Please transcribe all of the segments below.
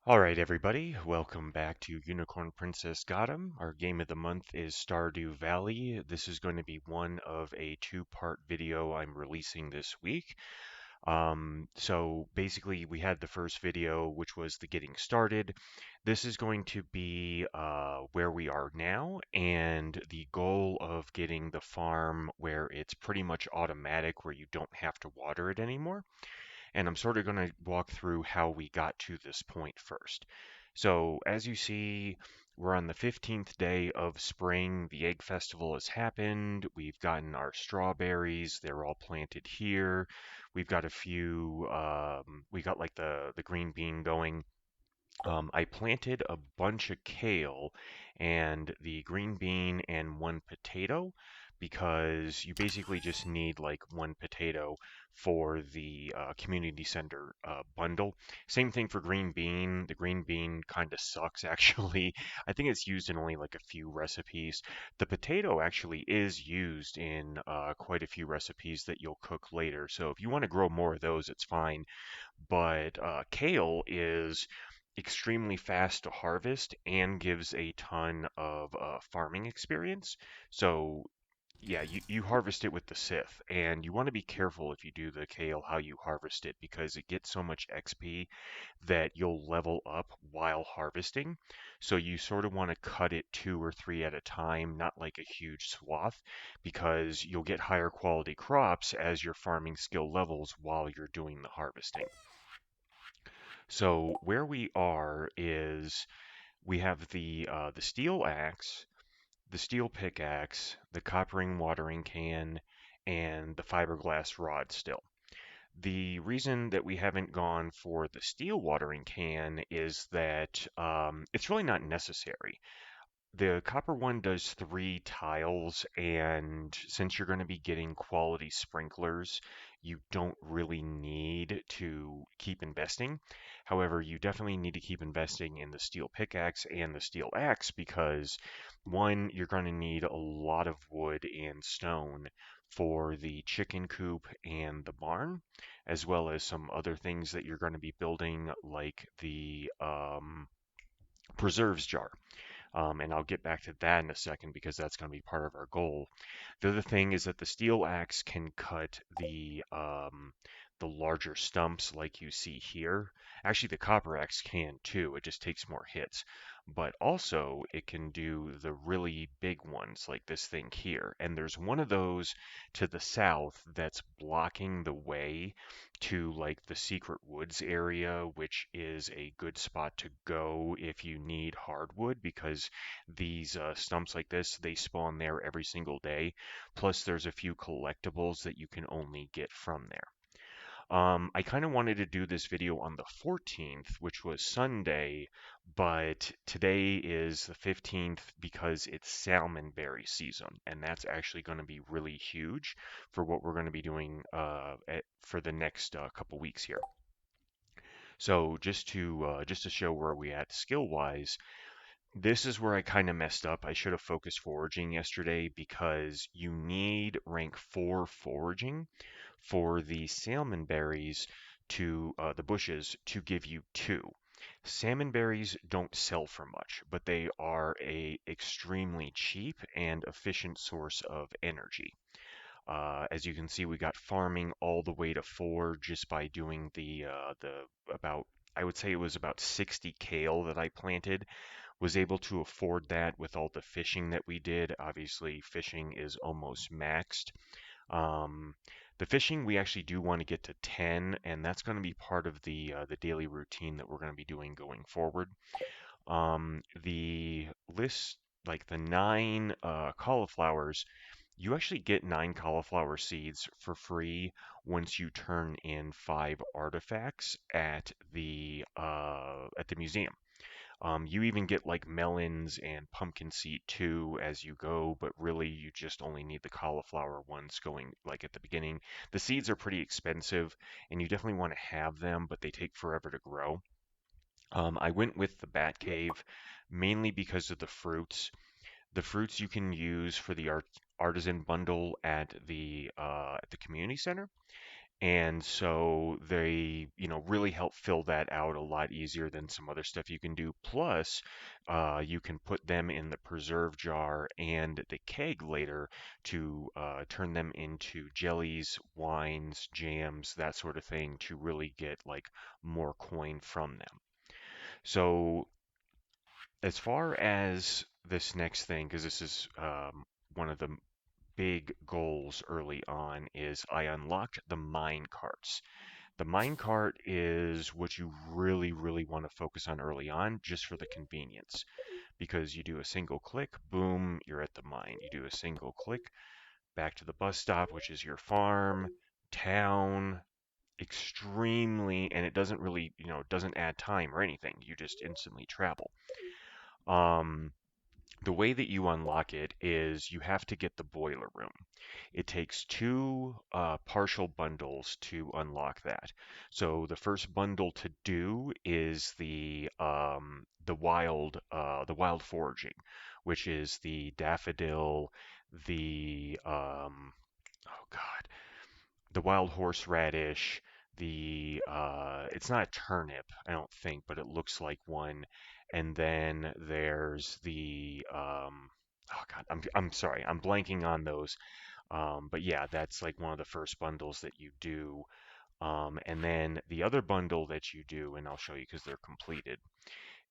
All right, everybody, welcome back to Unicorn Princess Gotham. Our game of the month is Stardew Valley. This is going to be one of a two-part video I'm releasing this week. So basically, we had the first video, which was the getting started. This is going to be where we are now and the goal of getting the farm where it's pretty much automatic, where you don't have to water it anymore. And I'm sort of going to walk through how we got to this point first. So, as you see, we're on the 15th day of spring. The egg festival has happened. We've gotten our strawberries. They're all planted here. We've got a few, we got like the green bean going. I planted a bunch of kale and the green bean and one potato because you basically just need like one potato for the community center bundle. Same thing for green bean. The green bean kind of sucks actually. I think it's used in only like a few recipes. The potato actually is used in quite a few recipes that you'll cook later. So if you want to grow more of those, it's fine. But kale is extremely fast to harvest and gives a ton of farming experience. So yeah, you harvest it with the scythe, and you want to be careful if you do the kale how you harvest it because it gets so much XP that you'll level up while harvesting. So you sort of want to cut it two or three at a time, not like a huge swath, because you'll get higher quality crops as your farming skill levels while you're doing the harvesting. So where we are is we have the steel axe, the steel pickaxe, the copper ring watering can, and the fiberglass rod still. The reason that we haven't gone for the steel watering can is that it's really not necessary. The copper one does three tiles, and since you're going to be getting quality sprinklers, you don't really need to keep investing. However, you definitely need to keep investing in the steel pickaxe and the steel axe because one, you're going to need a lot of wood and stone for the chicken coop and the barn, as well as some other things that you're going to be building, like the preserves jar. And I'll get back to that in a second because that's going to be part of our goal. The other thing is that the steel axe can cut the larger stumps like you see here. Actually, the copper axe can too. It just takes more hits. But also, it can do the really big ones like this thing here. And there's one of those to the south that's blocking the way to like the secret woods area, which is a good spot to go if you need hardwood because these stumps like this, they spawn there every single day. Plus, there's a few collectibles that you can only get from there. I kind of wanted to do this video on the 14th, which was Sunday, but today is the 15th because it's salmonberry season, and that's actually going to be really huge for what we're going to be doing for the next couple weeks here. So just to show where we at skill wise, this is where I kind of messed up. I should have focused foraging yesterday because you need rank 4 foraging for the salmon berries the bushes to give you 2. Salmon berries don't sell for much, but they are a extremely cheap and efficient source of energy. As you can see, we got farming all the way to 4 just by doing the about I would say it was about 60 kale that I planted. Was able to afford that with all the fishing that we did. Obviously, fishing is almost maxed. Um, the fishing we actually do want to get to 10, and that's going to be part of the daily routine that we're going to be doing going forward. The list, like the 9 cauliflowers, you actually get 9 cauliflower seeds for free once you turn in 5 artifacts at the museum. You even get like melons and pumpkin seed too as you go, but really you just only need the cauliflower ones going like at the beginning. The seeds are pretty expensive and you definitely want to have them, but they take forever to grow. I went with the Bat Cave mainly because of the fruits. The fruits you can use for the artisan bundle at the community center, And so they, really help fill that out a lot easier than some other stuff you can do. Plus, you can put them in the preserve jar and the keg later to turn them into jellies, wines, jams, that sort of thing to really get like more coin from them. So as far as this next thing, because this is one of the big goals early on, is I unlocked the mine carts. The minecart is what you really, really want to focus on early on, just for the convenience, because you do a single click, boom, you're at the mine. You do a single click, back to the bus stop, which is your farm, town, extremely, and it doesn't really, it doesn't add time or anything. You just instantly travel. Um, the way that you unlock it is you have to get the boiler room. It takes two partial bundles to unlock that. So the first bundle to do is the wild foraging, which is the daffodil, the oh God, the wild horseradish, the it's not a turnip, I don't think, but it looks like one. And then there's the oh God, I'm sorry, I'm blanking on those. But yeah, that's like one of the first bundles that you do. And then the other bundle that you do, and I'll show you because they're completed,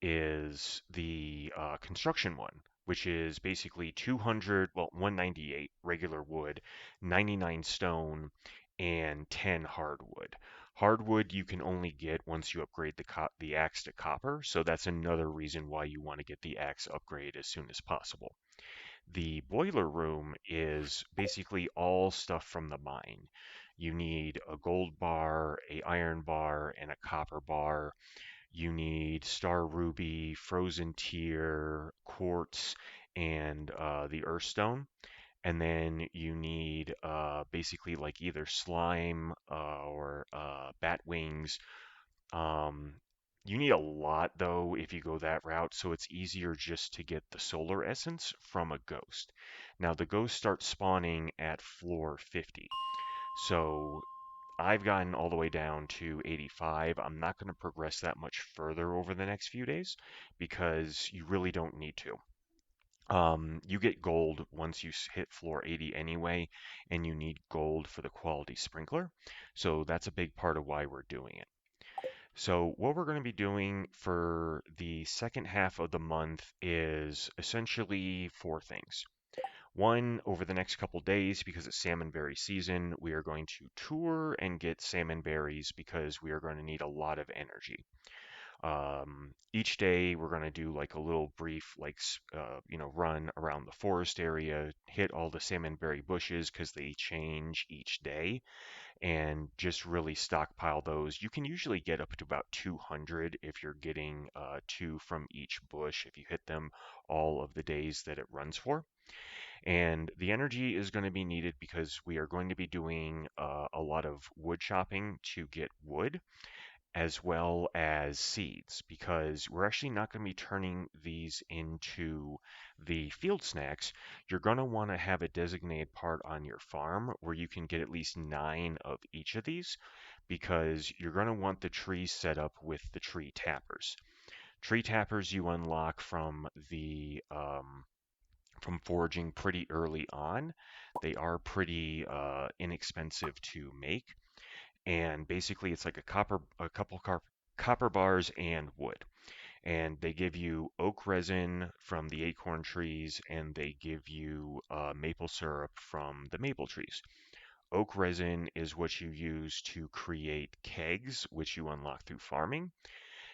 is the construction one, which is basically 200, well, 198 regular wood, 99 stone, and 10 hardwood. Hardwood you can only get once you upgrade the axe to copper, so that's another reason why you want to get the axe upgrade as soon as possible. The boiler room is basically all stuff from the mine. You need a gold bar, a iron bar, and a copper bar. You need star ruby, frozen tear, quartz, and the earthstone. And then you need basically like either slime or bat wings. um, you need a lot though if you go that route, so it's easier just to get the solar essence from a ghost. Now the ghost starts spawning at floor 50. So I've gotten all the way down to 85. I'm not going to progress that much further over the next few days because you really don't need to. You get gold once you hit floor 80 anyway, and you need gold for the quality sprinkler. So that's a big part of why we're doing it. So what we're going to be doing for the second half of the month is essentially four things. One, over the next couple days, because it's salmonberry season, we are going to tour and get salmon berries because we are going to need a lot of energy. Each day we're going to do like a little brief, like, run around the forest area, hit all the salmonberry bushes because they change each day, and just really stockpile those. You can usually get up to about 200 if you're getting two from each bush if you hit them all of the days that it runs for. And the energy is going to be needed because we are going to be doing a lot of wood chopping to get wood as well as seeds, because we're actually not going to be turning these into the field snacks. You're going to want to have a designated part on your farm where you can get at least 9 of each of these, because you're going to want the trees set up with the tree tappers. Tree tappers you unlock from foraging pretty early on. They are pretty inexpensive to make, and basically it's like a couple copper bars and wood. And they give you oak resin from the acorn trees, and they give you maple syrup from the maple trees. Oak resin is what you use to create kegs, which you unlock through farming.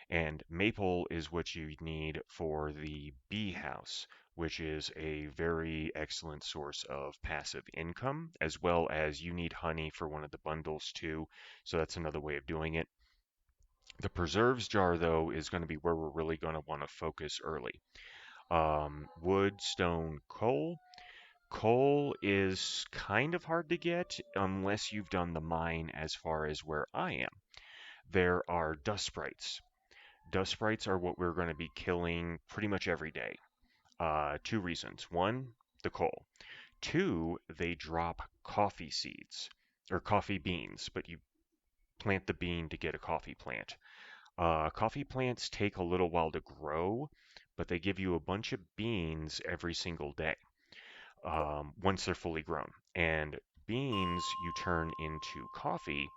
And maple is what you need for the bee house, which is a very excellent source of passive income, as well as you need honey for one of the bundles too. So that's another way of doing it. The preserves jar, though, is going to be where we're really going to want to focus early. Wood, stone, coal. Coal is kind of hard to get unless you've done the mine as far as where I am. There are dust sprites. Dust sprites are what we're going to be killing pretty much every day. Two reasons. One, the coal. Two, they drop coffee seeds. or coffee beans, but you plant the bean to get a coffee plant. Coffee plants take a little while to grow, but they give you a bunch of beans every single day once they're fully grown. And beans you turn into coffee,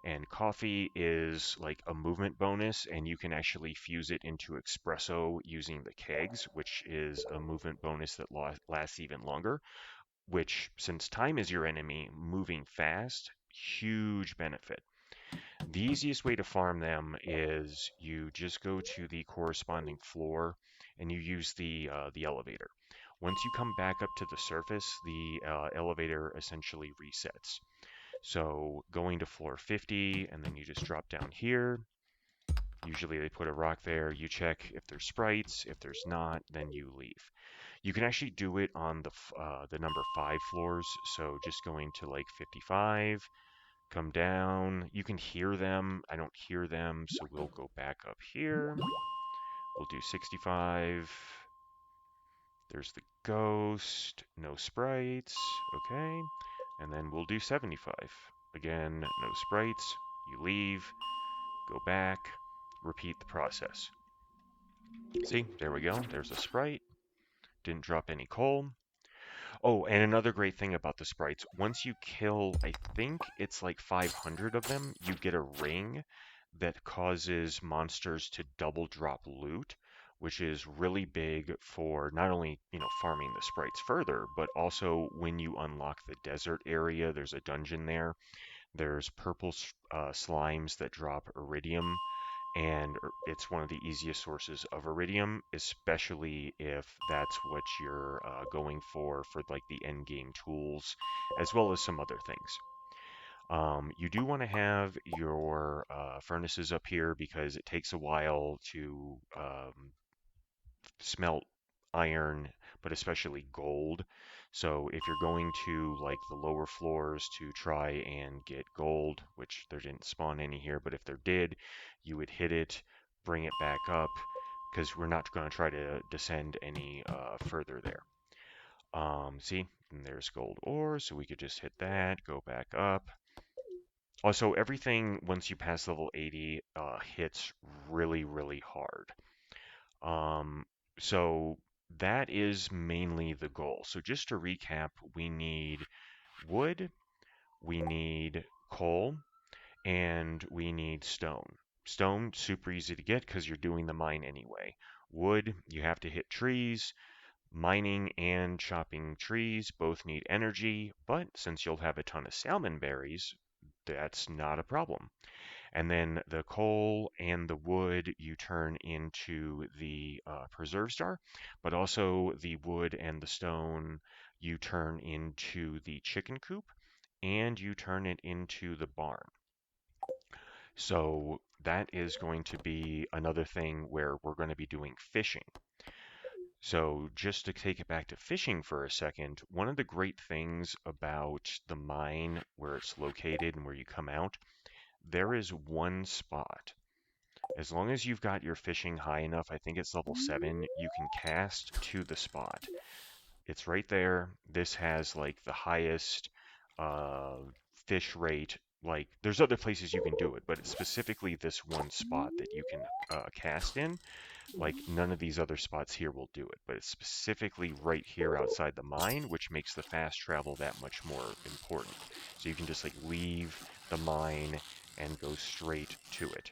and coffee is like a movement bonus, and you can actually fuse it into espresso using the kegs, which is a movement bonus that lasts even longer. Which, since time is your enemy, moving fast, huge benefit. The easiest way to farm them is you just go to the corresponding floor and you use the elevator. Once you come back up to the surface, the elevator essentially resets. So going to floor 50 and then you just drop down here. Usually they put a rock there. You check if there's sprites. If there's not, then you leave. You can actually do it on the number 5 floors. So just going to like 55, come down. You can hear them. I don't hear them, so we'll go back up here. We'll do 65. There's the ghost. No sprites. Okay. And then we'll do 75. Again, no sprites. You leave. Go back. Repeat the process. See, there we go. There's a sprite. Didn't drop any coal. Oh, and another great thing about the sprites, once you kill, I think it's like 500 of them, you get a ring that causes monsters to double drop loot, which is really big for not only, farming the sprites further, but also when you unlock the desert area, there's a dungeon there. There's purple slimes that drop iridium, and it's one of the easiest sources of iridium, especially if that's what you're going for like the end game tools, as well as some other things. You do want to have your furnaces up here because it takes a while to smelt iron, but especially gold. So if you're going to like the lower floors to try and get gold, which there didn't spawn any here, but if there did, you would hit it, bring it back up, because we're not going to try to descend any further there. See, and there's gold ore, so we could just hit that, go back up. Also, everything once you pass level 80 hits really, really hard. Um, so that is mainly the goal. So just to recap, we need wood, we need coal, and we need stone. Stone, super easy to get because you're doing the mine anyway. Wood, you have to hit trees. Mining and chopping trees both need energy, but since you'll have a ton of salmon berries, that's not a problem. And then the coal and the wood you turn into the preserve star, but also the wood and the stone you turn into the chicken coop and you turn it into the barn. So that is going to be another thing where we're going to be doing fishing. So just to take it back to fishing for a second, one of the great things about the mine where it's located and where you come out, there is one spot. As long as you've got your fishing high enough, I think it's level 7, you can cast to the spot. It's right there. This has like the highest uh, fish rate. Like, there's other places you can do it, but it's specifically this one spot that you can cast in. Like, none of these other spots here will do it, but it's specifically right here outside the mine, which makes the fast travel that much more important. So you can just like leave the mine and go straight to it.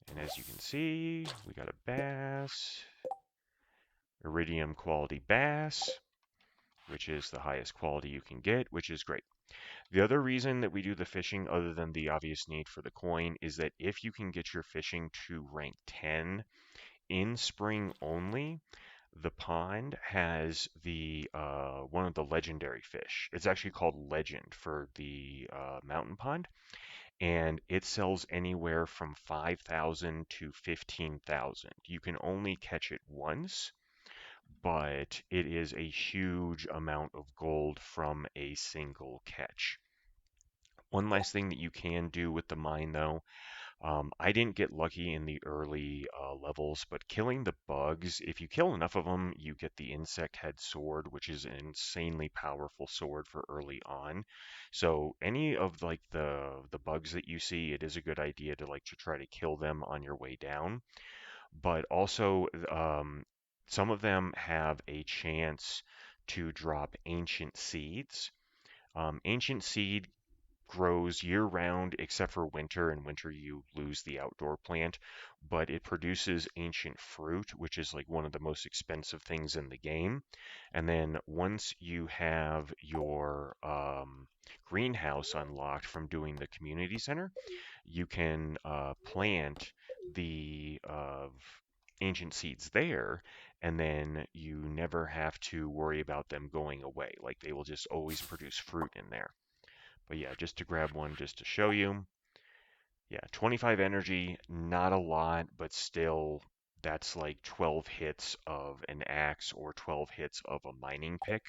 And as you can see, we got a bass, iridium quality bass, which is the highest quality you can get, which is great. The other reason that we do the fishing, other than the obvious need for the coin, is that if you can get your fishing to rank 10 in spring only, the pond has the one of the legendary fish. It's actually called Legend for the mountain pond, and it sells anywhere from 5,000 to 15,000. You can only catch it once, but it is a huge amount of gold from a single catch. One last thing that you can do with the mine, though, I didn't get lucky in the early levels, but killing the bugs, if you kill enough of them, you get the insect head sword, which is an insanely powerful sword for early on. So any of like the bugs that you see, it is a good idea to like to try to kill them on your way down. But also, some of them have a chance to drop ancient seeds. Ancient seed grows year round except for winter. In winter, you lose the outdoor plant, but it produces ancient fruit, which is like one of the most expensive things in the game. And then once you have your greenhouse unlocked from doing the community center, you can plant the ancient seeds there, and then you never have to worry about them going away. Like they will just always produce fruit in there. But yeah, just to grab one just to show you. Yeah, 25 energy, not a lot, but still that's like 12 hits of an axe or 12 hits of a mining pick.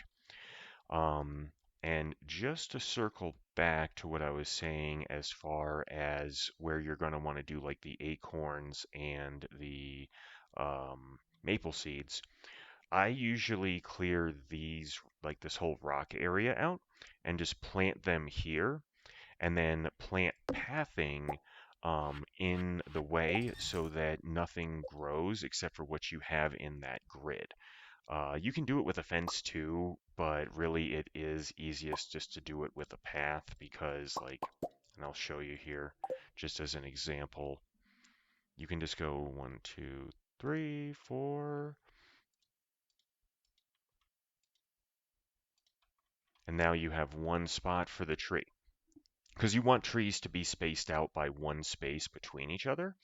Um, and just to circle back to what I was saying as far as where you're going to want to do like the acorns and the maple seeds, I usually clear these, like this whole rock area out and just plant them here and then plant pathing in the way so that nothing grows except for what you have in that grid. You can do it with a fence too, but really it is easiest just to do it with a path because, like, and I'll show you here just as an example. You can just go 1, 2, 3, 4, and now you have one spot for the tree. Because you want trees to be spaced out by one space between each other.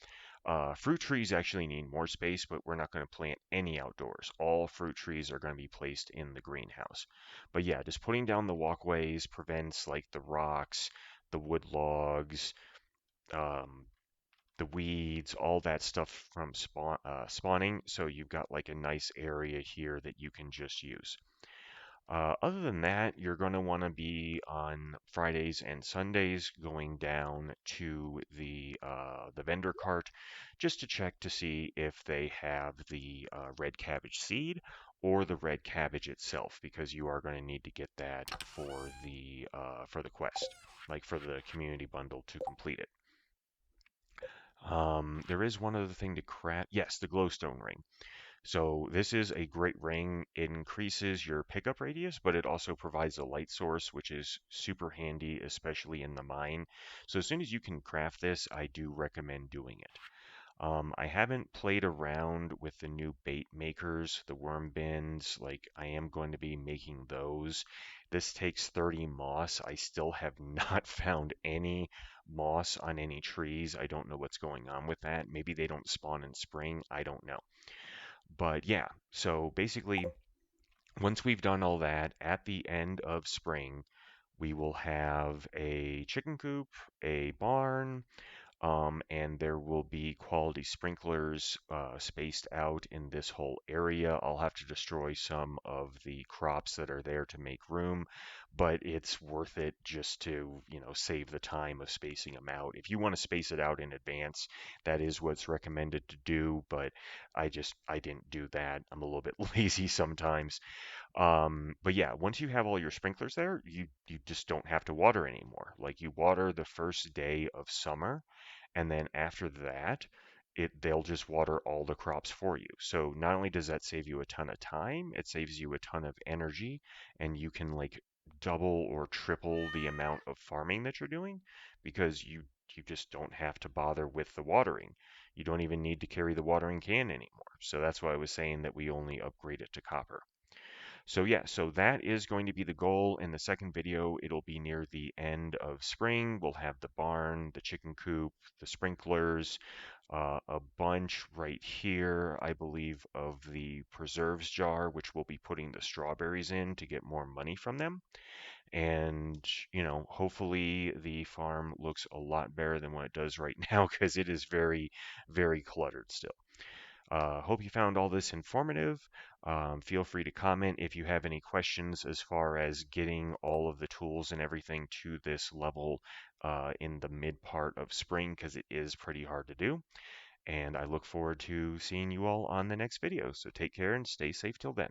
Fruit trees actually need more space, but we're not going to plant any outdoors. All fruit trees are going to be placed in the greenhouse. But yeah, just putting down the walkways prevents like the rocks, the wood logs, um, the weeds, all that stuff from spawning. So you've got like a nice area here that you can just use. Other than that, you're going to want to be on Fridays and Sundays going down to the vendor cart just to check to see if they have the red cabbage seed or the red cabbage itself, because you are going to need to get that for the quest, like for the community bundle to complete it. There is one other thing to craft. Yes, the glowstone ring. So this is a great ring. It increases your pickup radius, but it also provides a light source, which is super handy, especially in the mine. So as soon as you can craft this, I do recommend doing it. I haven't played around with the new bait makers, the worm bins. Like I am going to be making those. This takes 30 moss. I still have not found any moss on any trees. I don't know what's going on with that. Maybe they don't spawn in spring. I don't know. But yeah, so basically, once we've done all that, at the end of spring, we will have a chicken coop, a barn, and there will be quality sprinklers spaced out in this whole area. I'll have to destroy some of the crops that are there to make room, but it's worth it just to, save the time of spacing them out. If you want to space it out in advance, that is what's recommended to do, but I didn't do that. I'm a little bit lazy sometimes. But yeah, once you have all your sprinklers there, you just don't have to water anymore. Like you water the first day of summer, and then after that, they'll just water all the crops for you. So not only does that save you a ton of time, it saves you a ton of energy, and you can like double or triple the amount of farming that you're doing because you just don't have to bother with the watering. You don't even need to carry the watering can anymore. So that's why I was saying that we only upgrade it to copper. So yeah, so that is going to be the goal. In the second video, it'll be near the end of spring. We'll have the barn, the chicken coop, the sprinklers, a bunch right here, I believe, of the preserves jar, which we'll be putting the strawberries in to get more money from them. And, hopefully the farm looks a lot better than what it does right now because it is very, very cluttered still. Hope you found all this informative. Feel free to comment if you have any questions as far as getting all of the tools and everything to this level in the mid part of spring, because it is pretty hard to do. And I look forward to seeing you all on the next video. So take care and stay safe till then.